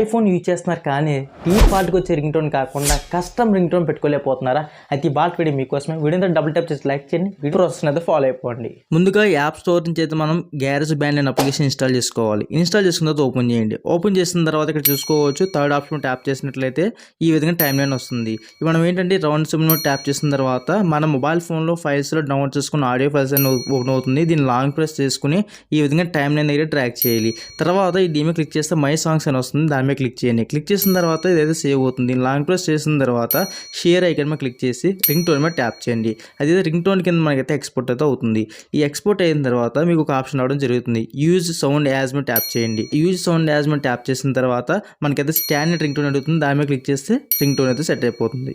IPhone use చేస్తున్నారు కానీ డిఫాల్ట్గా వచ్చే రింగ్ టోన్ కాకుండా కస్టమ్ రింగ్ టోన్ పెట్టుకోలేకపోతున్నారా? అయితే ఈ బాల్ట్ వీడియో మీకోసమే. వీడియోతో డబుల్ ట్యాప్ చేసి లైక్ చేయండి, వీడియో ప్రాసెస్ అయితే ఫాలో అయిపోండి. ముందుగా యాప్ స్టోర్ నుంచి అయితే మనం గ్యారేజ్ బ్యాండ్ అనే అప్లికేషన్ ఇన్స్టాల్ చేసుకోవాలి. ఇన్స్టాల్ చేసుకున్న తర్వాత ఓపెన్ చేయండి. ఓపెన్ చేసిన తర్వాత ఇక్కడ చూసుకోవచ్చు థర్డ్ ఆప్షన్ ట్యాప్ చేసినట్లయితే ఈ విధంగా టైమ్ లైన్ వస్తుంది. మనం ఏంటంటే రౌండ్ సింబల్ ట్యాప్ చేసిన తర్వాత మన మొబైల్ ఫోన్లో ఫైల్స్లో డౌన్లోడ్ చేసుకున్న ఆడియో ఫైల్స్ అని ఓపెన్ అవుతుంది. దీన్ని లాంగ్ ప్రెస్ చేసుకుని ఈ విధంగా టైమ్ లైన్ దగ్గర ట్రాక్ చేయాలి. తర్వాత ఈ డీమే క్లిక్ చేస్తే మై సాంగ్స్ అని వస్తుంది, దాని మీద క్లిక్ చేయండి. క్లిక్ చేసిన తర్వాత ఇదైతే సేవ్ అవుతుంది. లాంగ్ ప్రెస్ చేసిన తర్వాత షేర్ ఐకాన్ మీద క్లిక్ చేసి రింగ్ టోన్ మీద ట్యాప్ చేయండి. అదే రింగ్ టోన్ కింద మనకైతే ఎక్స్పోర్ట్ అయితే అవుతుంది. ఈ ఎక్స్పోర్ట్ అయిన తర్వాత మీకు ఒక ఆప్షన్ రావడం జరుగుతుంది. యూజ్ సౌండ్ యాజ్ మీద ట్యాప్ చేయండి. యూజ్ సౌండ్ యాజ్ మీద ట్యాప్ చేసిన తర్వాత మనకైతే స్టాండర్డ్ రింగ్ టోన్ అడుగుతుంది, దాని మీద క్లిక్ చేస్తే రింగ్ టోన్ అయితే సెట్ అయిపోతుంది.